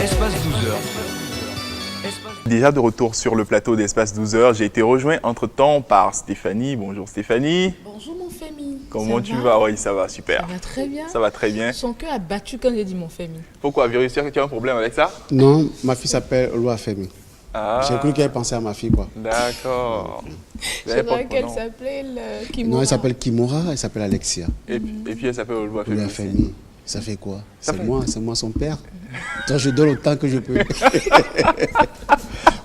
Espace 12 heures. Déjà de retour sur le plateau d'Espace 12 heures, j'ai été rejoint entre-temps par Stéphanie. Bonjour Stéphanie. Bonjour mon famille. Comment tu vas? Oui, ça va, super. Ça va très bien. Ça va très bien. Son cœur a battu quand j'ai dit mon famille. Pourquoi? Virus, tu as un problème avec ça? Non, ma fille s'appelle Oloa Femi. Ah, J'ai cru qu'elle pensait à ma fille, quoi. d'accord. C'est vrai qu'elle s'appelait Kimura. Non, elle s'appelle Kimura, elle s'appelle Alexia. Et puis elle s'appelle Oloa Femi. Oloa Femi, ça fait quoi? Ça C'est fait- moi son père. Donc je donne autant que je peux.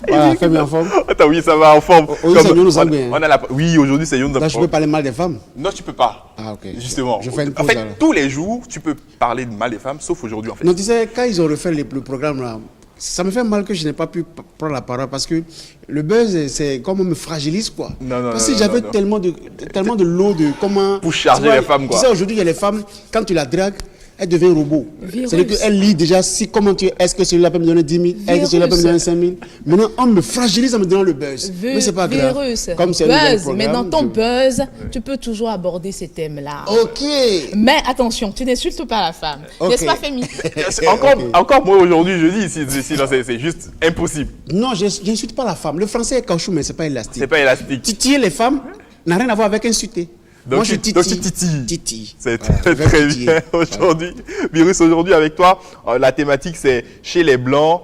Voilà, Femi en forme. Attends, oui, ça va en forme. Aujourd'hui, c'est nous sommes bien. Oui, aujourd'hui, c'est Youn. Là, je peux parler mal des femmes. Non, tu peux pas. Ah, ok. Justement. Je fais une En pause, fait, alors. tous les jours, tu peux parler de mal des femmes, sauf aujourd'hui, en fait. Non, tu sais, quand ils ont refait le programme, là, ça me fait mal que je n'ai pas pu prendre la parole parce que le buzz, c'est comme on me fragilise, quoi. Non, parce que j'avais non. tellement de lots de comment... Pour charger tu vois, les femmes, quoi. Tu sais, aujourd'hui, il y a les femmes, quand tu la dragues, elle devient robot. Virus. C'est-à-dire qu'elle lit déjà si, comment tu est-ce que celui-là peut me donner 10 000, est-ce que celui-là peut me donner 5 000. Maintenant, on me fragilise en me donnant le buzz. Mais c'est pas grave. Virus. Comme c'est un nouvel Buzz. Mais dans programme, ton buzz, tu peux toujours aborder ces thèmes-là. Ok. Mais attention, tu n'insultes pas la femme. Ok. N'est-ce pas, Femi? Encore moi aujourd'hui, je dis ici, non, c'est juste impossible. Non, je n'insulte pas la femme. Le français est caoutchouc, mais c'est pas élastique. C'est pas élastique. Titiller les femmes n'a rien à voir avec insulter. Donc Moi, je tu titilles. Titille. C'est Voilà, très, je vais très titiller. bien aujourd'hui. Virus, aujourd'hui avec toi, la thématique c'est chez les Blancs,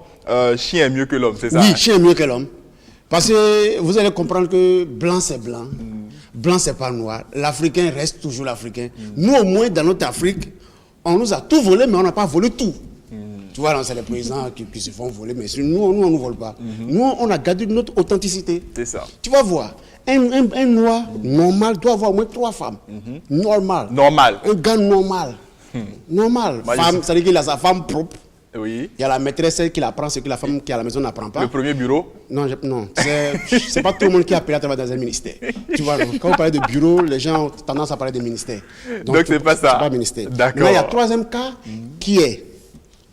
chien est mieux que l'homme, c'est ça? Oui, chien est mieux que l'homme. Parce que vous allez comprendre que blanc, c'est blanc. Blanc, c'est pas noir. L'Africain reste toujours l'Africain. Nous, au moins, dans notre Afrique, on nous a tout volé, mais on n'a pas volé tout. Tu vois, c'est les paysans qui se font voler, mais nous, on ne vole pas. Nous, on a gardé notre authenticité. C'est ça. Tu vas voir, un noir normal doit avoir au moins 3 femmes. Normal. Normal. Un gars normal. Normal. Moi, Femme, c'est-à-dire qu'il a sa femme propre. Oui. Il y a la maîtresse celle qui apprend ce que la femme qui est à la maison n'apprend pas. Le premier bureau. Non, non. C'est pas tout le monde qui a appelé à travailler dans un ministère. Tu vois, donc, quand on parle de bureau, les gens ont tendance à parler de ministère. Donc, c'est pas ça. C'est pas ministère. D'accord. Là, il y a un troisième cas qui est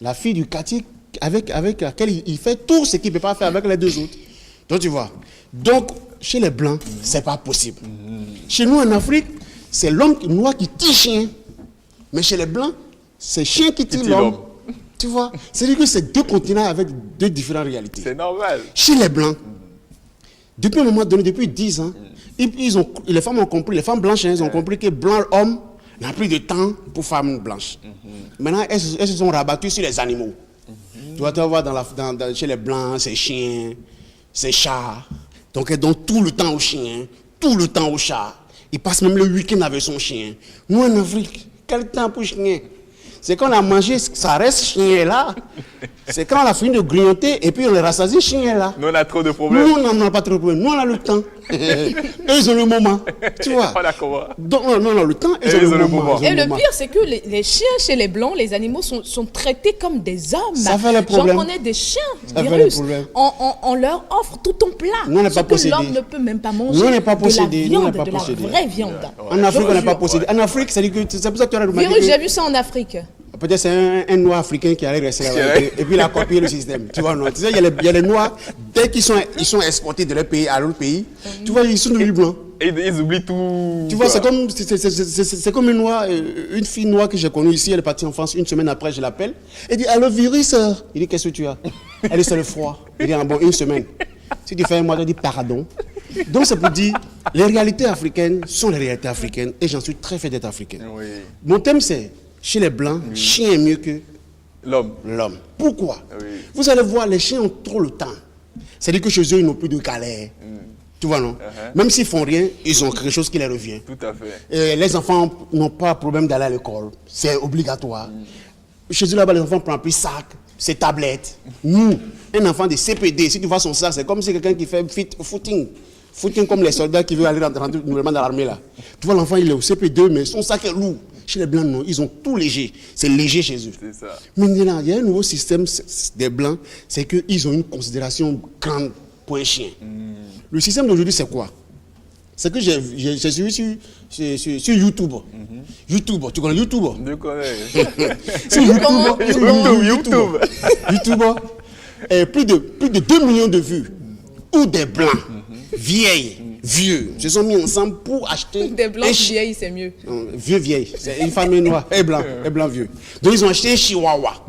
la fille du quartier avec laquelle il fait tout ce qu'il ne peut pas faire avec les 2 autres. Donc, tu vois. Donc, chez les Blancs, c'est pas possible. Chez nous, en Afrique, c'est l'homme noir qui tire chien. Mais chez les Blancs, c'est chien qui tire l'homme. Tu vois, c'est-à-dire que c'est 2 continents avec 2 différentes réalités. C'est normal. Chez les Blancs, depuis un moment donné, depuis 10 ans, les femmes ont compris, les femmes blanches, elles ont compris que blanc homme n'a plus de temps pour femmes blanches. Maintenant, elles se sont rabattues sur les animaux. Tu vas voir chez les Blancs, c'est chiens, c'est chats. Donc elles donnent tout le temps aux chiens, tout le temps aux chats. Ils passent même le week-end avec son chien. Nous en Afrique, quel temps pour chien? C'est quand on a mangé, ça reste chien là. C'est quand on a fini de grignoter et puis on les rassasie, chien là. Nous on a trop de problèmes. Nous, on n'a pas trop de problème. Nous, on a le temps. Eux, ils ont le moment. Tu vois. Oh, d'accord. Donc, non, on a le temps. Ils ont le moment. Et le pire, c'est que les chiens chez les Blancs, les animaux sont traités comme des hommes. Ça fait le problème. J'en connais des chiens, Ça fait virus. le problème. On leur offre tout ton plat. Nous, on n'est Ce pas que possédés. l'homme ne peut même pas manger. Nous, on n'est pas de possédés. la Nous, on n'est viande, pas de la possédés. vraie viande. En Afrique, on n'est pas jure. possédé. En Afrique, c'est pour ça que tu as remarqué. Virus, que j'ai vu ça en Afrique. Peut-être c'est un noir africain qui allait rester là-bas. Et puis il a copié le système. Tu vois, non. Tu sais, il y a les noirs, dès qu'ils sont exportés de leur pays à l'autre pays, tu vois, ils sont devenus blancs. Et ils oublient tout. Tu vois, c'est comme une fille noire que j'ai connue ici, elle est partie en France, 1 semaine après, je l'appelle. Elle dit, allô, virus. Il dit, qu'est-ce que tu as? Elle dit, c'est le froid. Il dit, ah bon, 1 semaine. Si tu fais un mois, elle dit, pardon. Donc c'est pour dire, les réalités africaines sont les réalités africaines et j'en suis très fier d'être africain. Oui. Mon thème, c'est, chez les Blancs, chien est mieux que L'homme. l'homme. Pourquoi? Oui. Vous allez voir, les chiens ont trop le temps. C'est-à-dire que chez eux, ils n'ont plus de galère. Tu vois, non? Même s'ils font rien, ils ont quelque chose qui les revient. Tout à fait. Et les enfants n'ont pas de problème d'aller à l'école. C'est obligatoire. Chez eux, là-bas, les enfants prennent plus sac, ses tablettes. Nous, un enfant de CPD, si tu vois son sac, c'est comme si quelqu'un qui fait footing. Footing comme les soldats qui veulent aller rentrer nouvellement dans l'armée, là. Tu vois, l'enfant, il est au CP2, mais son sac est lourd. Chez les Blancs, non, ils ont tout léger. C'est léger chez eux. C'est ça. Maintenant, il y a un nouveau système des Blancs, c'est qu'ils ont une considération grande pour un chien. Le système d'aujourd'hui, c'est quoi? C'est que j'ai suivi sur YouTube. YouTube, tu connais YouTube? Je connais. Sur YouTube. YouTube, plus de 2 millions de vues. Ou des Blancs, vieilles, vieux, se sont mis ensemble pour acheter Des blancs vieilles, c'est mieux. Vieux, vieille. C'est une femme noire, et blanc, vieux. Donc ils ont acheté un chihuahua.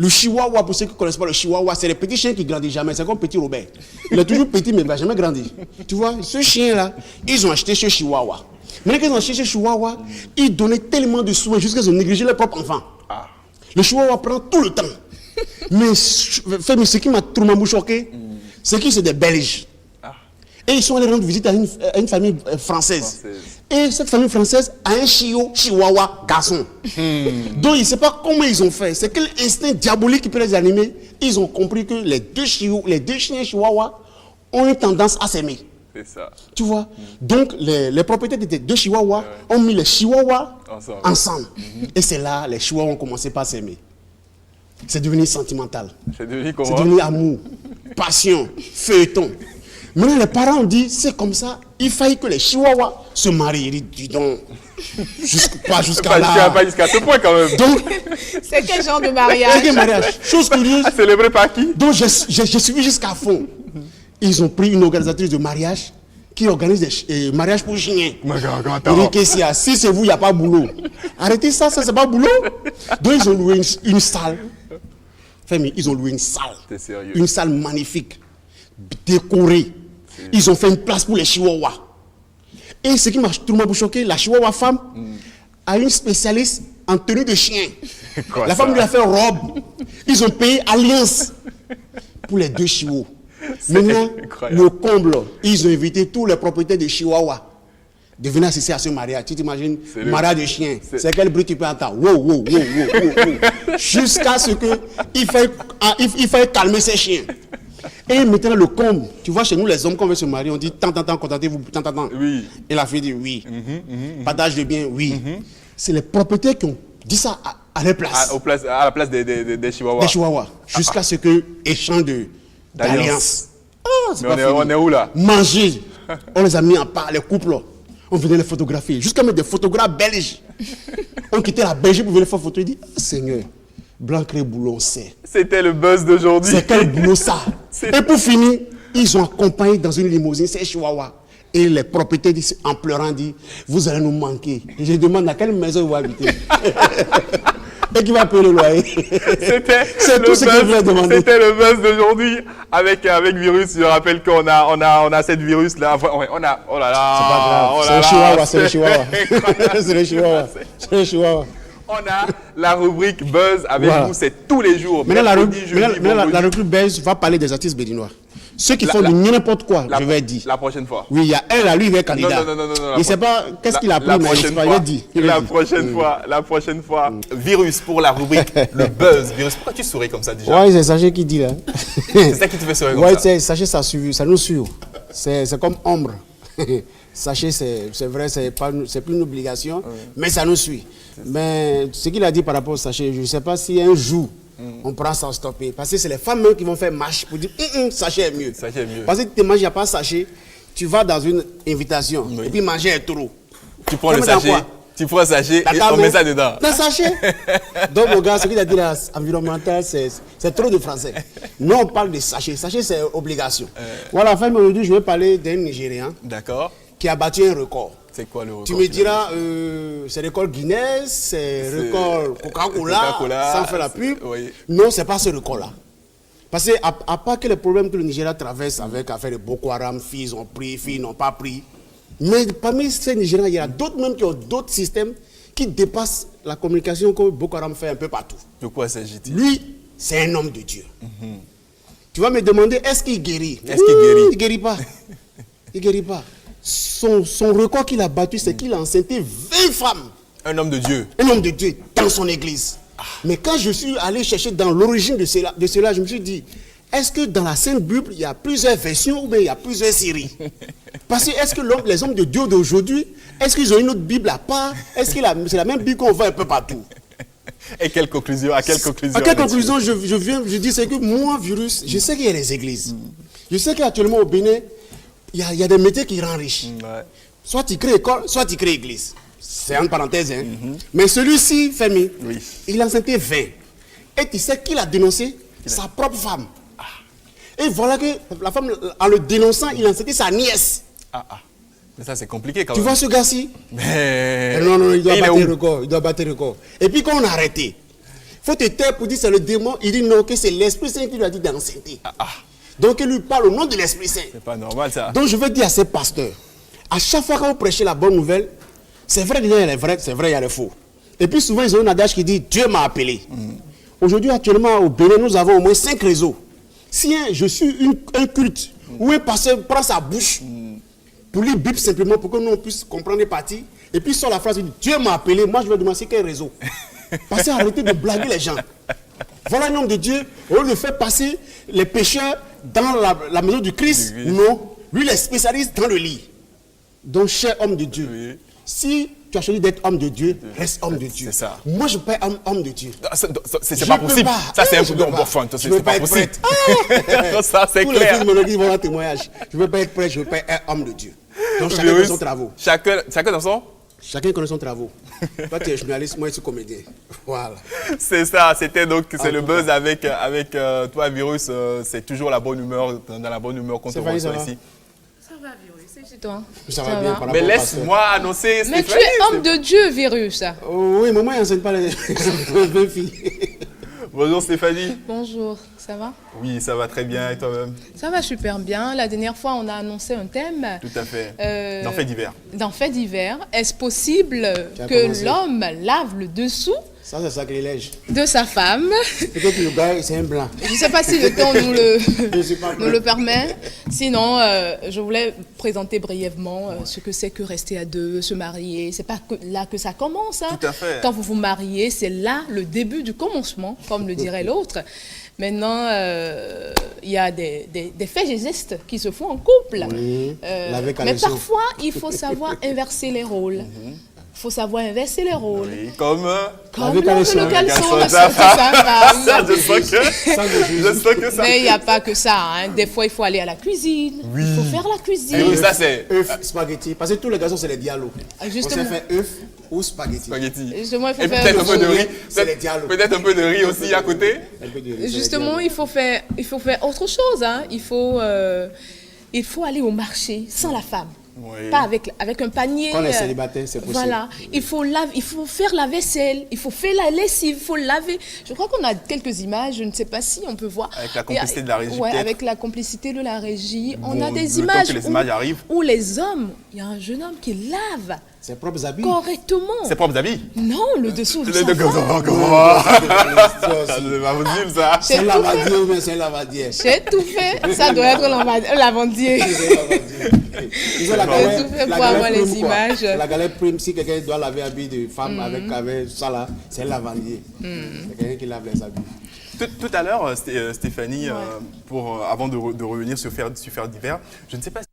Le chihuahua, pour ceux qui ne connaissent pas le chihuahua, c'est les petits chiens qui grandissent jamais. C'est comme petit Robert. Il est toujours petit, mais il ne va jamais grandir. Tu vois, ce chien-là, ils ont acheté ce chihuahua. Maintenant qu'ils ont acheté ce chihuahua, ils donnaient tellement de soins jusqu'à ce qu'ils ont négligé leur propre enfant. Le chihuahua prend tout le temps. Mais ce qui m'a trop choqué, c'est qu'ils sont des Belges. Et ils sont allés rendre visite à une famille française. Et cette famille française a un chihuahua garçon. Donc il ne sait pas comment ils ont fait. C'est quel instinct diabolique qui peut les animer. Ils ont compris que les deux chiens chihuahuas ont une tendance à s'aimer. C'est ça. Tu vois. Donc les propriétaires des deux chihuahuas ont mis les chihuahuas ensemble. Et c'est là les chihuahuas ont commencé par s'aimer. C'est devenu sentimental. C'est devenu comment? C'est devenu amour, passion, feuilleton. Maintenant, les parents ont dit, c'est comme ça, il fallait que les chihuahuas se marient. Ils disent, dis donc, pas jusqu'à là. Pas jusqu'à ce point quand même. Donc, C'est quel genre de mariage? c'est quel mariage? Chose curieuse. Célébré par qui? Donc, j'ai suivi jusqu'à fond. Ils ont pris une organisatrice de mariage qui organise des mariages pour chiens. Attends. Si c'est vous, il n'y a pas boulot. Arrêtez ça, c'est pas boulot. Donc, ils ont loué une salle. Famille, ils ont loué une salle. T'es sérieux? Une salle magnifique, décorée. Ils ont fait une place pour les chihuahuas. Et ce qui m'a trop choqué, la chihuahua femme a une spécialiste en tenue de chien. La femme lui a fait robe. Ils ont payé alliance pour les deux chihuahuas. Maintenant, le comble, ils ont invité tous les propriétaires de chihuahuas de venir assister à ce mariage. Tu t'imagines, mariage de chien. C'est quel bruit tu peux entendre? Wow, wow, wow, wow, wow. Jusqu'à ce qu'il faille calmer ces chiens. Et maintenant, le comble, tu vois, chez nous, les hommes, quand on veut se marier, on dit tant, contentez-vous, tant. Oui. Et la fille dit oui. Partage de biens, oui. C'est les propriétaires qui ont dit ça à leur place. À la place des chihuahuas. Des chihuahuas. Jusqu'à ce que échange d'alliance. Mais on est où là? Manger. On les a mis en part, les couples. On venait les photographier. Jusqu'à mettre des photographes belges. On quittait la Belgique pour venir faire photo. Il dit, Seigneur, blanc crée boulot, c'est. C'était le buzz d'aujourd'hui. C'est quel boulot ça? Et pour finir, ils ont accompagné dans une limousine ces chihuahuas. Et les propriétaires disent, en pleurant, disent, vous allez nous manquer. Et je demande à quelle maison ils vont habiter. Et qui va payer le loyer. C'est tout ce que je voulais demander. C'était le buzz d'aujourd'hui avec Virus. Je rappelle qu'on a cette virus là. Oh là là. C'est le chihuahua, c'est le chihuahua. C'est le chihuahua. C'est le chihuahua. On a la rubrique Buzz avec vous, c'est tous les jours. Maintenant, la rubrique Buzz va parler des artistes béninois. Ceux qui font du n'importe quoi, je vais dire. La prochaine fois. Oui, il y a elle, là, lui, il est candidat. Non. Il ne sait pas qu'est-ce qu'il a pris, mais il va dire. La prochaine fois. Virus pour la rubrique, le Buzz. Virus, pourquoi tu souris comme ça déjà? Oui, c'est Sachet qui dit là. C'est ça qui te fait sourire comme ça? Oui, Sachet, ça nous suit. C'est comme ombre. Sachez, c'est vrai, c'est plus une obligation, mais ça nous suit. Mais ce qu'il a dit par rapport au sachet, je ne sais pas si un jour on pourra s'en stopper. Parce que c'est les femmes même qui vont faire marche pour dire sachet est mieux. Sachet est mieux. Parce que tu ne manges pas sachet, tu vas dans une invitation et puis manger est trop. Tu prends le sachet. Tu prends un sachet et on met ça dedans. Dans sachet. Donc, mon gars, ce qu'il a dit là, environnemental, c'est trop de français. Nous, on parle de sachet. Sachet, c'est obligation. Voilà, enfin, aujourd'hui, je vais parler d'un Nigérian. D'accord. Qui a battu un record. C'est quoi le record? Tu me diras, c'est record Guinness, c'est record Coca-Cola, sans faire la pub. Oui. Non, c'est pas ce record-là. Parce que, à part que les problèmes que le Nigeria traverse avec l'affaire de Boko Haram, filles ont pris, filles n'ont pas pris. Mais parmi ces Nigériens, il y a d'autres même qui ont d'autres systèmes qui dépassent la communication que Boko Haram fait un peu partout. De quoi s'agit-il? Lui, c'est un homme de Dieu. Tu vas me demander, est-ce qu'il guérit? Est-ce qu'il guérit? Il ne guérit pas. Il ne guérit pas. Son record qu'il a battu, c'est qu'il a enceinté 20 femmes. Un homme de Dieu. Un homme de Dieu dans son église. Mais quand je suis allé chercher dans l'origine de cela, je me suis dit, est-ce que dans la Sainte Bible, il y a plusieurs versions ou bien il y a plusieurs séries? Parce que est-ce que les hommes de Dieu d'aujourd'hui, est-ce qu'ils ont une autre Bible à part? Est-ce que c'est la même Bible qu'on voit un peu partout? Et quelle conclusion? À quelle conclusion je dis, c'est que moi, Virus, je sais qu'il y a des églises. Je sais qu'actuellement au Bénin, il y a des métiers qui rendent riches. Soit tu crées école, soit tu crées église. C'est entre parenthèses. Mais celui-ci, Femi, il a enceinté 20. Et tu sais qui l'a dénoncé? Sa propre femme. Et voilà que la femme, en le dénonçant, il a enceinté sa nièce. Mais ça, c'est compliqué quand même. Tu vois ce gars-ci? Mais... Non, il doit battre le record. Il doit battre le record. Et puis quand on a arrêté, faut te taire pour dire c'est le démon. Il dit non, que c'est l'Esprit Saint qui lui a dit d'enseigner. Donc il lui parle au nom de l'Esprit Saint. C'est pas normal ça. Donc je veux dire à ces pasteurs, à chaque fois que vous prêchez la bonne nouvelle, c'est vrai, il y a les vrais, c'est vrai, il y a les faux. Et puis souvent ils ont un adage qui dit Dieu m'a appelé. Aujourd'hui, actuellement, au Bénin, nous avons au moins 5 réseaux. Si je suis un culte où un pasteur prend sa bouche pour lire Bible simplement pour que nous on puisse comprendre les parties, et puis sort la phrase, il dit Dieu m'a appelé, moi je vais demander c'est quel réseau. Parce que arrêtez de blaguer les gens. Voilà un homme de Dieu, au lieu de faire passer les pécheurs dans la maison du Christ, non, lui il est spécialiste dans le lit. Donc, cher homme de Dieu, si tu as choisi d'être homme de Dieu, reste homme de Dieu. C'est ça. Moi, je ne peux pas être homme de Dieu. C'est pas possible. Ça, c'est un peu enfin, je ne peux pas être possible. prêtre. Ça, c'est Tous clair. les films vont en témoignage. Je ne veux pas être prêtre, je ne veux pas être homme de Dieu. Donc, chacun connaît son travaux. Chacun dans son. Chacun connaît son travaux. Toi, tu es journaliste, moi, je suis comédien. Voilà. C'est ça, c'était donc, c'est le buzz avec toi, Virus. C'est toujours la bonne humeur, dans la bonne humeur qu'on te reçoit ici. Ça va, Virus, c'est chez toi. Ça va bien. Par Mais rapport au pasteur. laisse-moi annoncer Mais tu Stéphanie. es homme de Dieu, Virus. Oh, oui, maman, elle n'enseigne pas les jeunes filles. Bonjour Stéphanie. Bonjour, ça va? Oui, ça va très bien et toi-même? Ça va super bien. La dernière fois, on a annoncé un thème. Tout à fait. Dans fait divers. Dans fait divers. Est-ce possible Tu as que commencé. l'homme lave le dessous Ça, c'est sacrilège. de sa femme? Peut-être que le gars, c'est un blanc. Je ne sais pas si le temps Je sais pas. nous le permet. Sinon, je voulais présenter brièvement ce que c'est que rester à deux, se marier. C'est pas que là que ça commence. Hein. Tout à fait. Quand vous vous mariez, c'est là le début du commencement, comme le dirait l'autre. Maintenant, il y a des faits et gestes qui se font en couple. Oui, laver Mais caleçon. parfois, il faut savoir inverser les rôles. Il faut savoir inverser les rôles. Oui, comme. Comme Laver le caleçon. caleçon, Caleçon, ça, femme. Ça, je sens que ça. Mais il n'y a pas que ça. Hein. Des fois, il faut aller à la cuisine. Oui. Il faut faire la cuisine. Oui, ça c'est. œuf, spaghetti. Parce que tous les garçons, c'est les dialogues. Justement. On sait faire œuf ou spaghetti. Spaghetti. Justement, il faut Et faire peut-être un peu de riz. C'est les dialogues. Peut-être un peu de riz aussi à côté. Un peu de riz, c'est les Justement, dialogues. il faut faire autre chose. Hein. Il faut aller au marché sans la femme. Oui. Pas avec un panier. Quand on est célibataire, c'est possible. Voilà. Il faut faire la vaisselle, il faut faire la lessive, il faut laver. Je crois qu'on a quelques images, je ne sais pas si on peut voir. Avec la complicité de la régie, Ouais, peut-être. avec la complicité de la régie. On Bon, a des le temps images, que les images arrivent. où les hommes, il y a un jeune homme qui lave Ses propres habits. correctement. Ses propres habits. Non, le dessous de Le sa de femme. comment Ça, C'est c'est pas possible ça. J'ai un tout lavadier fait. ou bien c'est un lavadier. J'ai tout fait. Ça doit être un lavandier. Ils ont la J'ai galère, tout fait la pour avoir galère les prime, quoi. images. La galère prime, si quelqu'un doit laver habits de femme avec ça là, c'est un lavandier. C'est quelqu'un qui lave les habits. Tout à l'heure, Stéphanie, avant de revenir sur faire divers, je ne sais pas si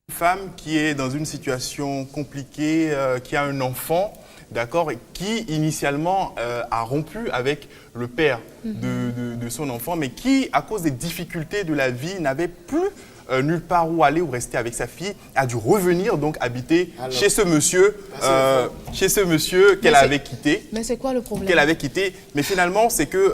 une femme qui est dans une situation compliquée, qui a un enfant, d'accord, et qui initialement a rompu avec le père de son enfant, mais qui, à cause des difficultés de la vie, n'avait plus nulle part où aller ou rester avec sa fille, a dû revenir donc habiter chez ce monsieur, qu'elle avait quitté. Mais c'est quoi le problème? Qu'elle avait quitté, mais finalement c'est que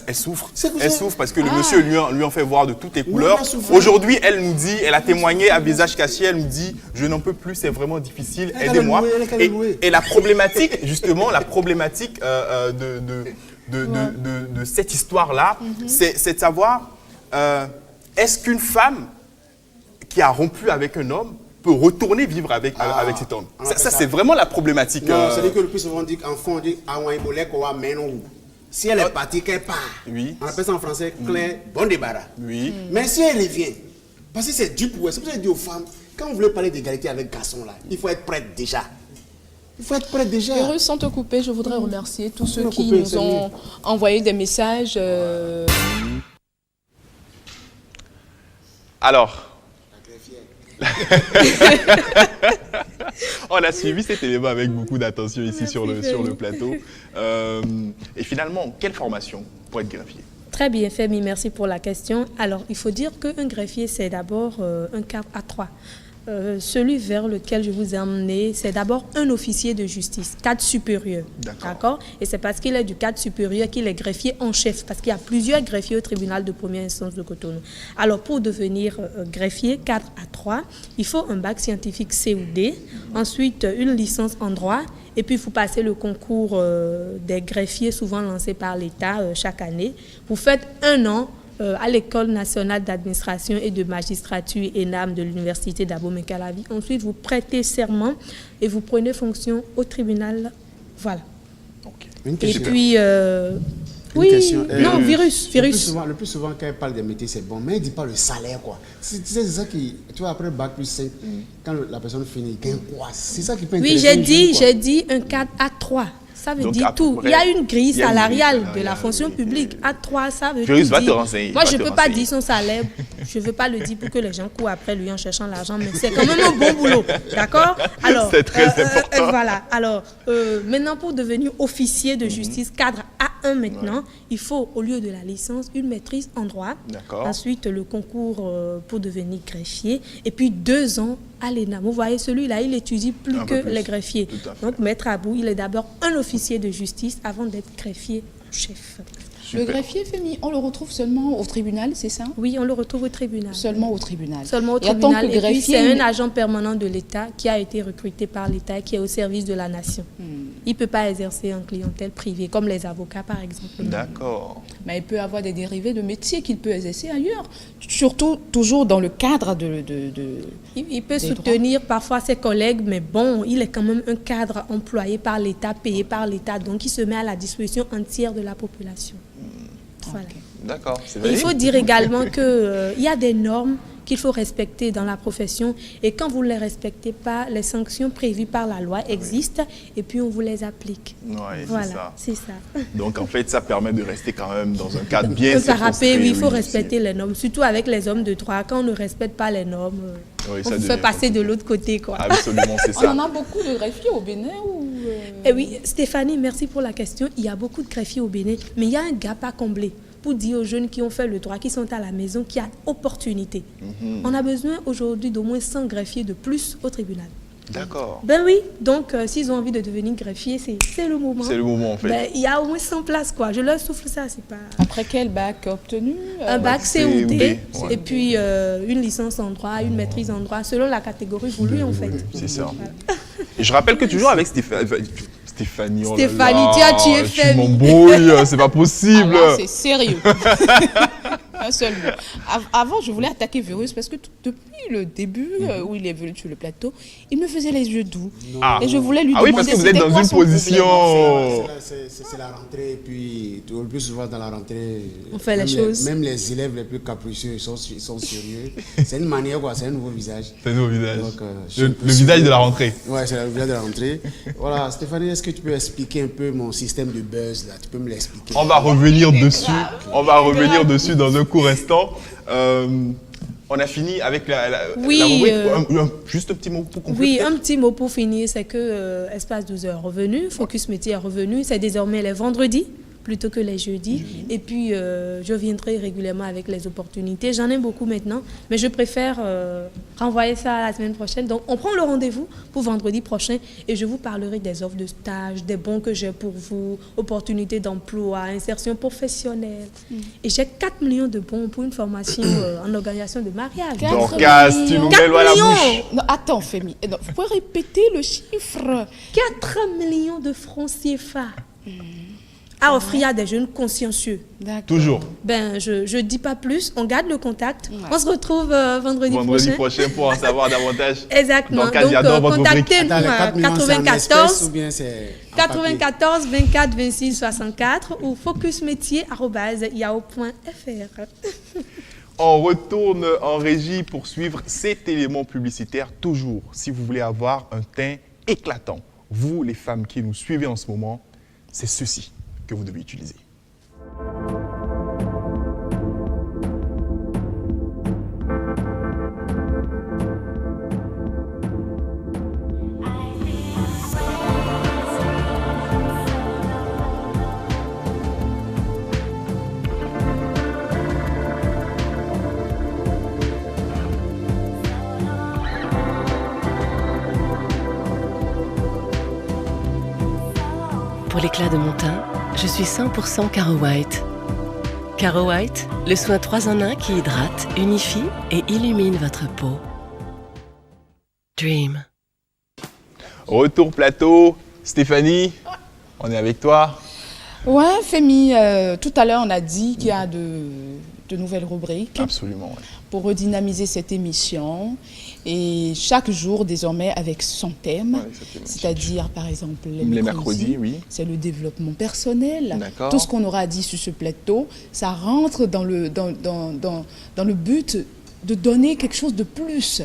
elle souffre. C'est que Elle ça- souffre parce que le monsieur lui en fait voir de toutes les Oui, couleurs. elle a souffert. Aujourd'hui, elle nous dit, elle a témoigné à visage caché, elle nous dit, je n'en peux plus, c'est vraiment difficile, Elle a aidez-moi. loué, elle a loué. Et la problématique, justement, de cette histoire-là, c'est de savoir, est-ce qu'une femme qui a rompu avec un homme peut retourner vivre avec cet homme? on appelle Ça, ça- c'est vraiment la problématique. Non, c'est-à-dire que le plus souvent on dit qu'enfant, on dit si elle est partie, qu'elle part. Oui. On appelle ça en français clair, bon débarras. Oui. Mais si elle revient, parce que c'est dur pour elle, c'est pour ça que je dis aux femmes, quand vous voulez parler d'égalité avec garçon là, il faut être prête déjà. Il faut être prête déjà. Virus, sans te couper, je voudrais remercier tous ceux me qui couper, nous c'est ont envoyé des messages. Alors, on a suivi cet élément avec beaucoup d'attention ici sur le plateau. Et finalement, quelle formation pour être greffier? Très bien, Femi, merci pour la question. Alors, il faut dire qu'un greffier, c'est d'abord un cadre à trois. celui vers lequel je vous ai emmené, c'est d'abord un officier de justice, cadre supérieur. D'accord. Et c'est parce qu'il est du cadre supérieur qu'il est greffier en chef, parce qu'il y a plusieurs greffiers au tribunal de première instance de Cotonou. Alors, pour devenir greffier, cadre A3, il faut un bac scientifique C ou D, ensuite une licence en droit, et puis il faut passer le concours des greffiers, souvent lancé par l'État chaque année. Vous faites 1 an à l'École nationale d'administration et de magistrature ENAM de l'Université d'Abomey-Calavi. Ensuite, vous prêtez serment et vous prenez fonction au tribunal. Voilà. Une Et question. puis, Une oui, question. non, virus. Le plus souvent, quand elle parle des métiers, c'est bon, mais elle ne dit pas le salaire, quoi. C'est ça qui, tu vois, après Bac plus 5, quand la personne finit, il gagne quoi? C'est ça qui peut Oui, intéresser j'ai dit un cadre A3. Ça veut Donc, dire à peu tout. près, Il y a une grille il y a une salariale grille de la fonction publique. A3, ça veut Virus tout va te dire. renseigner, Moi, va je te ne peux pas renseigner. dire son salaire. Je ne veux pas le dire pour que les gens courent après lui en cherchant l'argent, mais c'est quand même un bon boulot. D'accord? Alors, C'est très important. voilà. Alors, maintenant, pour devenir officier de justice, cadre A1 maintenant, il faut, au lieu de la licence, une maîtrise en droit. D'accord. Ensuite, le concours pour devenir greffier. Et puis, 2 ans à l'ENAM. Vous voyez, celui-là, il étudie plus Un que peu plus. les greffiers. Tout à fait. Donc, maître Abou, il est d'abord un officier de justice avant d'être greffier en chef. Le greffier, Fémi, on le retrouve seulement au tribunal, c'est ça? Oui, on le retrouve au tribunal. Seulement au tribunal. Seulement au Et en tant tribunal. que Et puis, greffier, c'est un il- agent permanent de l'État qui a été recruté par l'État et qui est au service de la nation. Il ne peut pas exercer en clientèle privée, comme les avocats, par exemple. D'accord. Mais il peut avoir des dérivés de métiers qu'il peut exercer ailleurs. Surtout, toujours dans le cadre de... Il peut Des soutenir parfois ses collègues, mais bon, il est quand même un cadre employé par l'État, payé par l'État, donc il se met à la disposition entière de la population. Voilà. D'accord. C'est Et il faut dire également qu'il y a des normes qu'il faut respecter dans la profession, et quand vous ne les respectez pas, les sanctions prévues par la loi existent, et puis on vous les applique. Ouais, c'est Voilà, ça. c'est ça. Donc en fait, ça permet de rester quand même dans un cadre bien Un parapet, circonscrit, oui, il faut oui, respecter les normes, surtout avec les hommes de droit. Quand on ne respecte pas les normes, Oui, on ça vous fait devient passer de l'autre côté, quoi. Absolument, c'est On ça. en a beaucoup de greffiers au Bénin ou... Eh oui, Stéphanie, merci pour la question. Il y a beaucoup de greffiers au Bénin, mais il y a un gap à combler pour dire aux jeunes qui ont fait le droit, qui sont à la maison, qui a opportunité. On a besoin aujourd'hui d'au moins 100 greffiers de plus au tribunal. D'accord. Ben oui, donc s'ils ont envie de devenir greffier, c'est le moment. C'est le moment en fait. Ben, il y a au moins 100 places, quoi. Je leur souffle ça, c'est pas... Après quel bac obtenu Un bac C ou D, ouais. et puis une licence en droit, une maîtrise en droit, selon la catégorie voulue, en fait. C'est ça. Et je rappelle que toujours avec Stéphanie, oh là Stéphanie, là, tu as tué tu Femi. m'embrouilles, c'est pas possible. Ah là, c'est sérieux. Un seul mot. Avant, je voulais attaquer Virus parce que depuis le début où il est venu sur le plateau, il me faisait les yeux doux. Ah. Et je voulais lui Ah oui, demander parce que vous êtes c'était dans quoi une son problème. position. C'est la rentrée, et puis le plus souvent dans la rentrée, On fait les même choses. Même les élèves les plus capricieux ils sont sérieux. C'est une manière, quoi, c'est un nouveau visage. C'est un nouveau visage. Donc, je suis un peu Le visage sûr. de la rentrée. Ouais, c'est le visage de la rentrée. Voilà, Stéphanie, est-ce que tu peux expliquer un peu mon système de buzz là? Tu peux me l'expliquer? On va revenir dessus. On va revenir dessus dans un court instant. On a fini avec la Oui, rubrique. Juste un petit mot pour conclure. Oui, un petit mot pour finir, c'est que Espace 12 est revenu, Focus Métier est revenu, c'est désormais les vendredis plutôt que les jeudis. Et puis, je viendrai régulièrement avec les opportunités. J'en ai beaucoup maintenant, mais je préfère renvoyer ça à la semaine prochaine. Donc, on prend le rendez-vous pour vendredi prochain et je vous parlerai des offres de stage, des bons que j'ai pour vous, opportunités d'emploi, insertion professionnelle. Et j'ai 4 millions de bons pour une formation en organisation de mariage. Dorcas, tu nous mets l'eau à la 4 millions. bouche. Non, attends, Fémi. Non, vous pouvez répéter le chiffre. 4 millions de francs CFA à offrir à des jeunes consciencieux. D'accord. Toujours. Ben, je dis pas plus, on garde le contact. Ouais. On se retrouve vendredi Vendredi prochain. prochain pour en savoir davantage. Exactement. Dorcas, j'adore votre rubrique. Contactez-nous Attends, les à 4 millions, c'est en espèces 94 ou bien c'est en papier? 94 24 26 64 ou focusmétier@yahoo.fr. On retourne en régie pour suivre cet élément publicitaire. Toujours, si vous voulez avoir un teint éclatant, vous, les femmes qui nous suivez en ce moment, c'est ceci que vous devez utiliser. l'éclat de mon teint, je suis 100% Caro White. Caro White, le soin 3 en 1 qui hydrate, unifie et illumine votre peau. Dream. Retour plateau. Stéphanie, on est avec toi. Ouais, Femi, tout à l'heure, on a dit qu'il y a de nouvelles rubriques. Absolument, ouais. Pour redynamiser cette émission. Et chaque jour, désormais, avec son thème. Ouais, c'est-à-dire, par exemple, les mercredis, oui. C'est le développement personnel. D'accord. Tout ce qu'on aura dit sur ce plateau, ça rentre dans le but de donner quelque chose de plus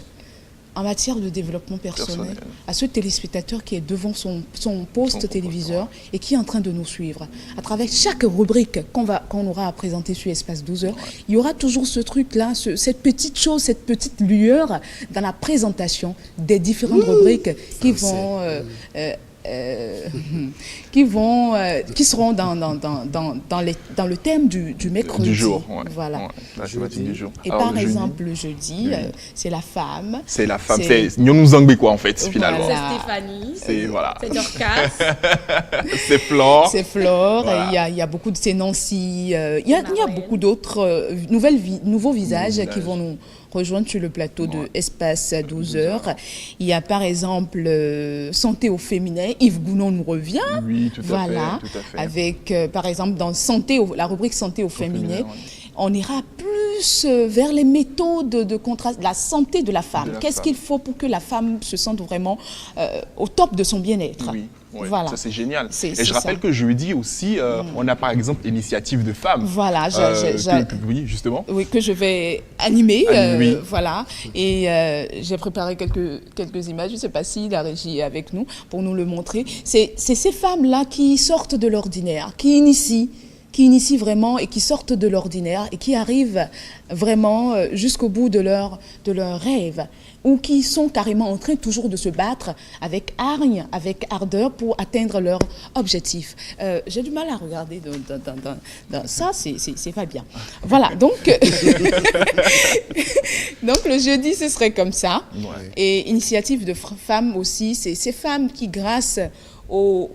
en matière de développement personnel à ce téléspectateur qui est devant son poste téléviseur et qui est en train de nous suivre. À travers chaque rubrique qu'on aura à présenter sur Espace 12 heures, il y aura toujours ce truc-là, cette petite chose, cette petite lueur dans la présentation des différentes rubriques qui seront dans le thème du mercredi. Du jour, ouais. Voilà. Ouais, la thématique du jour. Et alors, par exemple, le jeudi, c'est la femme. C'est la femme, c'est Nyonou Zangbe quoi en fait, finalement. Voilà. C'est Stéphanie. C'est voilà. C'est Dorcas. C'est Flore. C'est Flore, Voilà. il y a beaucoup de... C'est Nancy, il y a beaucoup d'autres nouveaux visages qui vont nous rejoindre sur le plateau de Espace 12 heures. Il y a par exemple Santé au féminin, Yves Gounon nous revient. Oui, tout à fait. Avec par exemple dans la rubrique Santé au féminin, on ira plus vers les méthodes de contraste, la santé de la femme. Qu'est-ce qu'il faut pour que la femme se sente vraiment au top de son bien-être? Oui. Ouais, voilà. Ça c'est génial. Et je rappelle que jeudi aussi, on a par exemple l'initiative de femmes. Voilà, oui, justement. Oui, que je vais animer. Oui. Voilà. Et j'ai préparé quelques images. Je ne sais pas si la régie est avec nous pour nous le montrer. C'est ces femmes-là qui sortent de l'ordinaire, qui initient vraiment et qui sortent de l'ordinaire et qui arrivent vraiment jusqu'au bout de leur rêve, ou qui sont carrément en train toujours de se battre avec hargne, avec ardeur pour atteindre leur objectif. J'ai du mal à regarder dans ça, c'est pas bien. Voilà, donc, donc le jeudi, ce serait comme ça. Ouais. Et initiative de femmes aussi, c'est ces femmes qui, grâce au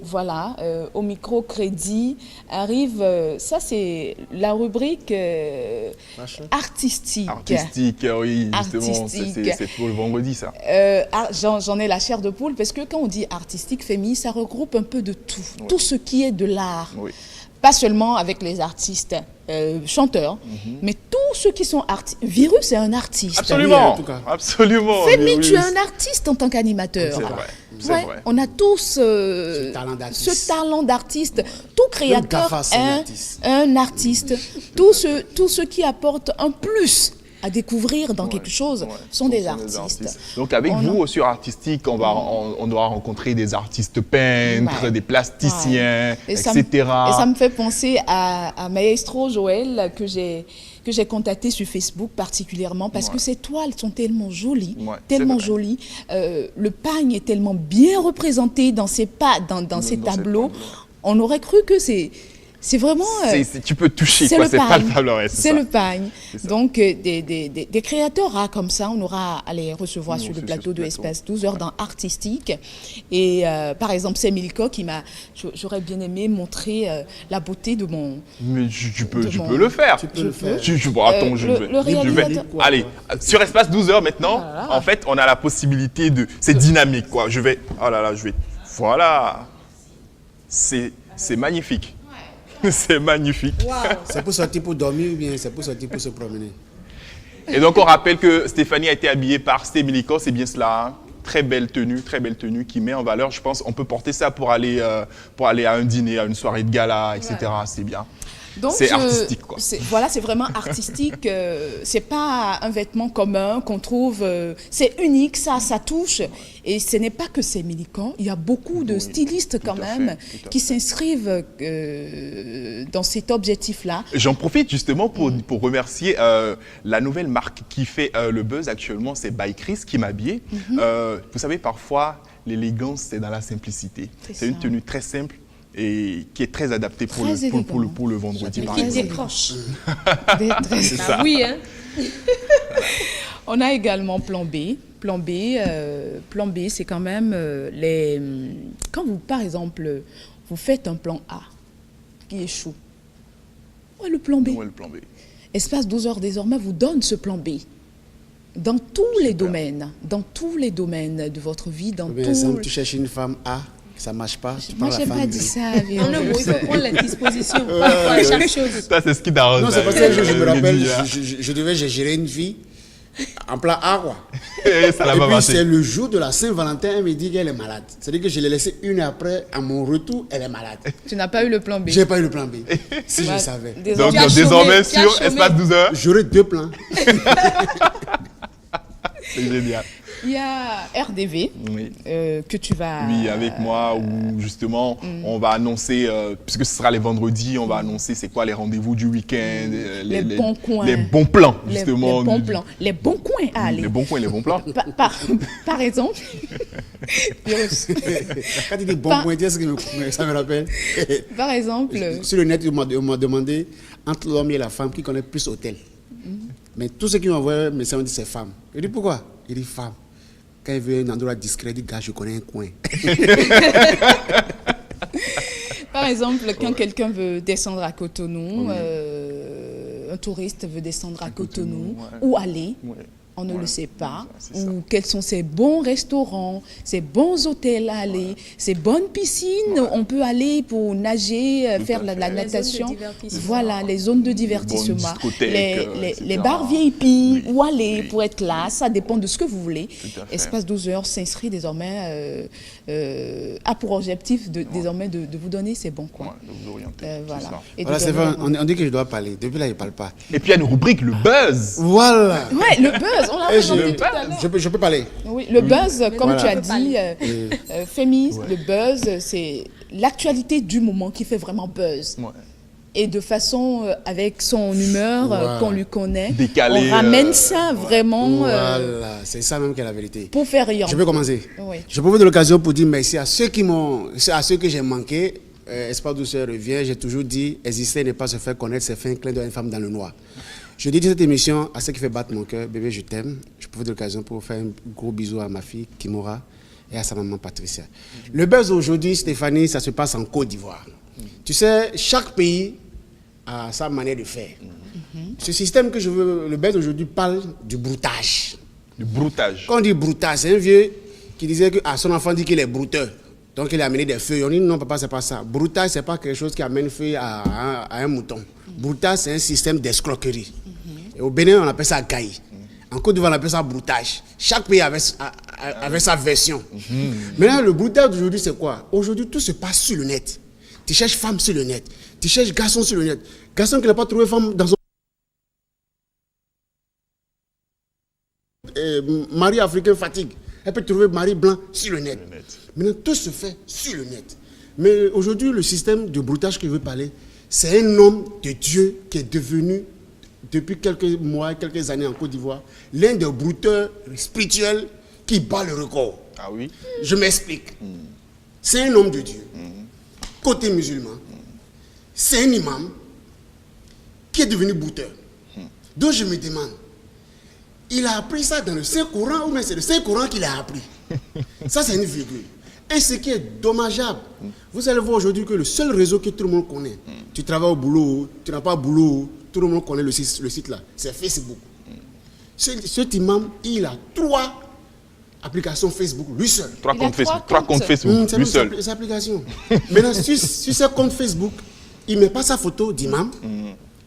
microcrédit, arrivent, ça c'est la rubrique artistique. Artistique, oui, justement, c'est pour le vendredi, ça. J'en ai la chair de poule, parce que quand on dit artistique, Fémi, ça regroupe un peu de tout, tout ce qui est de l'art. Oui. Pas seulement avec les artistes chanteurs, mais tous ceux qui sont artistes. Virus est un artiste. Absolument, absolument. Fémi, tu es un artiste en tant qu'animateur. C'est vrai. Ouais, on a tous ce talent d'artiste. Tout créateur est un artiste. Tous ceux qui apportent un plus à découvrir dans quelque chose sont des artistes. Donc avec vous, sur Artistique, on doit rencontrer des artistes peintres, des plasticiens, etc. Et ça me fait penser à Maestro Joël que j'ai contacté sur Facebook particulièrement parce que ces toiles sont tellement jolies, le pagne est tellement bien représenté dans ces tableaux. On aurait cru que c'est vraiment... tu peux toucher, quoi. C'est pas le palmarès. C'est le pagne. Donc, des créateurs rares comme ça, on aura à les recevoir sur le plateau de Espace 12 heures dans Artistique. Et par exemple, c'est Milko qui j'aurais bien aimé montrer la beauté de mon... Mais tu peux le faire. Tu peux le faire. Attends, je vais. Allez, sur Espace 12 heures maintenant, en fait, on a la possibilité de... C'est dynamique, quoi. Voilà. C'est magnifique. C'est magnifique. Wow. C'est pour sortir pour dormir ou bien c'est pour sortir pour se promener? Et donc on rappelle que Stéphanie a été habillée par Stémiliko, c'est bien cela. Hein? Très belle tenue qui met en valeur. Je pense on peut porter ça pour aller à un dîner, à une soirée de gala, etc. Ouais. C'est bien. C'est artistique, quoi. Voilà, c'est vraiment artistique. C'est pas un vêtement commun qu'on trouve. C'est unique, ça touche. Et ce n'est pas que c'est militant. Il y a beaucoup de stylistes quand même qui s'inscrivent dans cet objectif-là. J'en profite justement pour remercier la nouvelle marque qui fait le buzz actuellement, c'est By Chris qui m'habille. Vous savez, parfois, l'élégance, c'est dans la simplicité. C'est une tenue très simple et qui est très adaptée pour le vendredi. Qui décroche. C'est ça. Oui, hein. On a également Plan B. Plan B, c'est quand même quand vous, par exemple, vous faites un plan A qui échoue. Où est le plan B? Où est le plan B? Espace 12 heures désormais vous donne ce plan B. Dans tous les domaines de votre vie, dans Par tout... exemple, tu cherches une femme A, ça ne marche pas. Tu Moi, prends je n'ai la pas femme dit B. ça. En un mot, il faut prendre les dispositions par rapport à chaque chose. Ça, c'est ce qui t'arrange. Non, c'est parce que je me rappelle, je devais gérer une fille en plan A, quoi. Et ça Et l'a pas puis passé. c'est le jour de la Saint-Valentin, elle me dit qu'elle est malade. C'est-à-dire que je l'ai laissée une heure après, à mon retour, elle est malade. Tu n'as pas eu le plan B. J'ai pas eu le plan B. Si je Ouais. savais. Donc, Tu as désormais, chômé, tu as sur chômé. espace 12 heures, J'aurais 2 plans. c'est génial. Il y a RDV Oui. que tu vas... Oui, avec moi, où justement, on va annoncer, puisque ce sera les vendredis, on va annoncer c'est quoi les rendez-vous du week-end, Les bons coins. les bons plans, Les justement. bons plans, les bons coins à aller. Les bons coins et les bons plans. Par exemple, Quand tu dis bon Pas- point, dis ce que ça me rappelle. par exemple, Sur le net, on m'a demandé entre l'homme et la femme qui connaît plus hôtel. Mais tous ceux qui m'ont envoyé un message ont dit c'est femme. Je dis pourquoi? Il dit femme. Quand il veut un endroit discret, il dit gars, je connais un coin. par exemple, quand quelqu'un veut descendre à Cotonou, un touriste veut descendre à Cotonou, ouais. où aller? Ouais. On ne Ouais, le sait pas. c'est ça. Ou quels sont ces bons restaurants, ces bons hôtels à aller, ces bonnes piscines. On peut aller pour nager, Tout faire à la fait. Les zones de natation. divertissement. Voilà, les zones de divertissement. discothèques, Les etc. bars VIP, Oui, où aller oui. pour être là. Ça dépend de ce que vous voulez. Tout à fait. Espace 12 heures s'inscrit désormais, a pour objectif désormais de vous donner ces bons coins. Ouais, de vous orienter. Voilà. c'est ça. Et de Voilà, c'est donner vrai, les bons- on dit que je dois parler. Depuis là, il ne parle pas. Et puis il y a une rubrique, le buzz. Voilà. Ouais, le buzz, on l'a Et présenté tout à l'heure. je peux parler. Oui, le buzz, comme Voilà. tu as On peut dit, Fémis, Ouais. le buzz, c'est l'actualité du moment qui fait vraiment buzz. Ouais. Et de façon, avec son humeur Voilà. qu'on lui connaît, Décalé, on ramène ça vraiment Voilà, c'est ça même qui est la vérité. pour faire rire. Je peux commencer. Oui. Je profite de l'occasion pour dire merci à ceux à ceux que j'ai manqué. Espace Douceur revient. J'ai toujours dit, exister n'est pas se faire connaître, c'est faire un clin d'œil à une femme dans le noir. Je dédie cette émission à ce qui fait battre mon cœur. Bébé, je t'aime. Je profite de l'occasion pour faire un gros bisou à ma fille, Kimora, et à sa maman, Patricia. Le buzz aujourd'hui, Stéphanie, ça se passe en Côte d'Ivoire. Tu sais, chaque pays a sa manière de faire. Ce système que je veux, le buzz aujourd'hui parle du broutage. Du broutage. Quand on dit broutage, c'est un vieux qui disait que son enfant dit qu'il est brouteur. Donc il a amené des feuilles. On dit non, papa, c'est pas ça. Broutage, c'est pas quelque chose qui amène feuille à un mouton. Broutage, c'est un système d'escroquerie. Et au Bénin, on appelle ça gaï. En Côte d'Ivoire, on appelle ça broutage. Chaque pays avait sa version. Maintenant, le broutage d'aujourd'hui, c'est quoi? Aujourd'hui, tout se passe sur le net. Tu cherches femme sur le net. Tu cherches garçon sur le net. Garçon qui n'a pas trouvé femme dans son... mari africain fatigue. Elle peut trouver mari blanc sur le net. Maintenant, tout se fait sur le net. Mais aujourd'hui, le système de broutage que je veux parler, c'est un homme de Dieu qui est devenu, depuis quelques mois, quelques années en Côte d'Ivoire, l'un des brouteurs spirituels qui bat le record. Ah oui. Je m'explique. C'est un homme de Dieu, côté musulman. C'est un imam qui est devenu brouteur. Donc je me demande, il a appris ça dans le Saint-Coran ou bien c'est le Saint-Coran qu'il a appris? Ça, c'est une virgule. Et ce qui est dommageable, vous allez voir aujourd'hui que le seul réseau que tout le monde connaît, tu travailles au boulot, tu n'as pas de boulot, tout le monde connaît le site là, c'est Facebook. Cet imam, il a 3 applications Facebook, lui seul. 3 Il a comptes Facebook. 3 3 comptes Facebook, C'est lui même seul. ses applications. Maintenant, sur ses comptes Facebook, il ne met pas sa photo d'imam,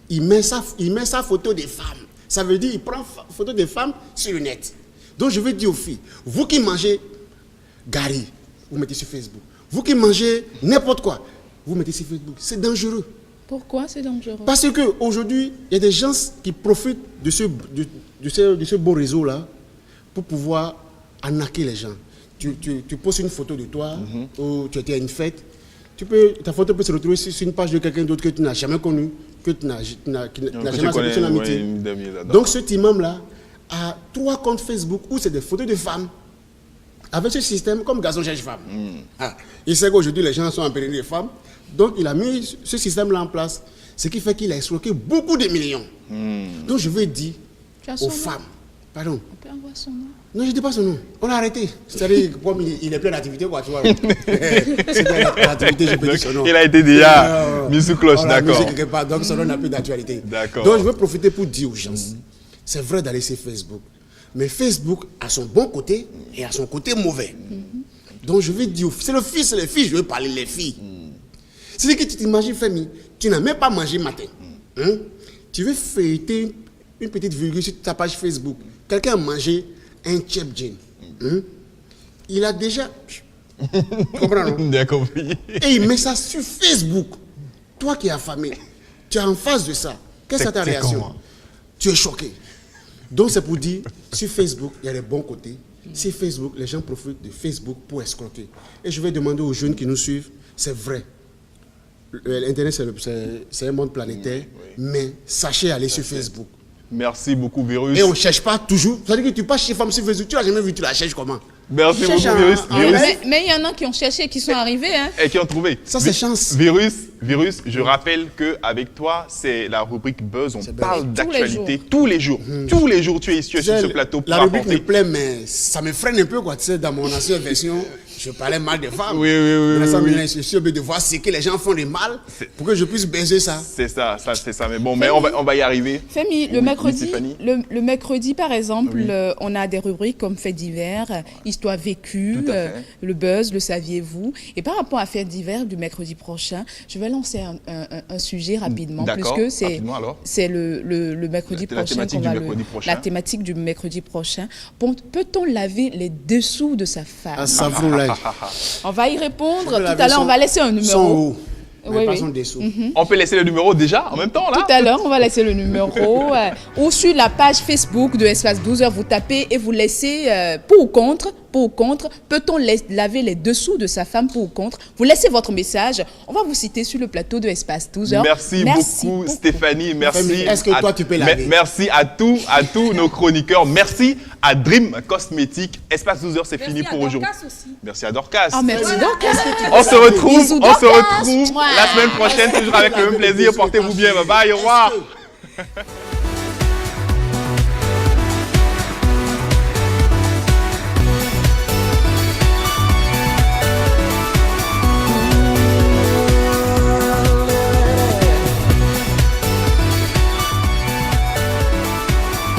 il met sa photo des femmes. Ça veut dire qu'il prend photo des femmes sur le net. Donc je veux dire aux filles, vous qui mangez gari, vous mettez sur Facebook. Vous qui mangez n'importe quoi, vous mettez sur Facebook. C'est dangereux. Pourquoi c'est dangereux? Parce qu'aujourd'hui, il y a des gens qui profitent de ce beau réseau-là pour pouvoir arnaquer les gens. Tu postes une photo de toi, ou tu étais à une fête, ta photo peut se retrouver sur une page de quelqu'un d'autre que tu n'as jamais connu, que tu n'as jamais accepté son amitié. Donc cet imam-là a 3 comptes Facebook où c'est des photos de femmes. Avec ce système, comme garçon cherche femme. Il sait qu'aujourd'hui les gens sont empêchés de femmes. Donc il a mis ce système-là en place. Ce qui fait qu'il a escroqué beaucoup de millions. Donc je veux dire aux femmes, pardon, On peut avoir son nom. Non, je ne dis pas son nom. On l'a arrêté. C'est-à-dire, comme il est plein d'activités, quoi, tu vois. C'est l'activité, je peux dire son nom. Il a été déjà mis sous cloche, d'accord. Donc, son nom n'a plus d'actualité. D'accord. Donc, je veux profiter pour dire aux gens, c'est vrai d'aller sur Facebook. Mais Facebook a son bon côté et a son côté mauvais. Donc, je vais dire, c'est le fils et les filles, je veux parler les filles. C'est-à-dire que tu t'imagines, Femi, tu n'as même pas mangé matin. Hein? Tu veux feuilleter une petite virgule sur ta page Facebook. Quelqu'un a mangé un chip gin. Il a déjà... Tu comprends, non? Bien compris. Et il met ça sur Facebook. Toi qui es affamé, tu es en face de ça. Quelle est ta réaction? Comment? Tu es choqué. Donc c'est pour dire, sur Facebook, il y a les bons côtés. Sur Facebook, les gens profitent de Facebook pour escroquer. Et je vais demander aux jeunes qui nous suivent, c'est vrai. L'Internet, c'est un monde planétaire, mais sachez aller sur Facebook. Merci beaucoup, Virus. Et on ne cherche pas toujours. C'est-à-dire que tu passes chez femme sur Facebook, tu l'as jamais vu, tu la cherches comment? Merci beaucoup, Cherche Virus. Mais il y en a qui ont cherché et qui sont arrivés. Hein. Et qui ont trouvé. Ça, c'est chance. Virus, je rappelle qu'avec toi, c'est la rubrique Buzz. On parle d'actualité tous les jours. Tous les jours, tu es sur ce plateau pour la rubrique apporter. me plaît, mais ça me freine un peu, quoi. Tu sais, dans mon ancienne version, je parlais mal des femmes. Oui. Maintenant, je suis obligé de voir ce que les gens font de mal pour que je puisse baiser ça. C'est ça. Mais bon, mais on va y arriver. Femi, le mercredi, par exemple, on a des rubriques comme Faits divers, Histoire vécue, le Buzz, le saviez-vous. Et par rapport à Faits divers du mercredi prochain, je vais lancer un sujet rapidement, puisque c'est le mercredi prochain qu'on va la thématique du mercredi prochain. Peut-on laver les dessous de sa femme? On va y répondre. Tout à l'heure, on va laisser un numéro. On peut laisser le numéro déjà en même temps là. Tout à l'heure, on va laisser le numéro ou sur la page Facebook de Espace 12h, vous tapez et vous laissez pour ou contre. Peut-on laver les dessous de sa femme, pour ou contre? Vous laissez votre message. On va vous citer sur le plateau de Espace 12h. Merci beaucoup, Stéphanie. Merci. Est-ce que toi, tu peux laver? Merci à tous nos chroniqueurs. Merci à Dream Cosmétiques. Espace 12h, c'est fini pour aujourd'hui. Merci à Dorcas. Merci Dorcas. On se retrouve la semaine prochaine, toujours avec le même plaisir. Portez-vous bien. Bye bye. Au revoir.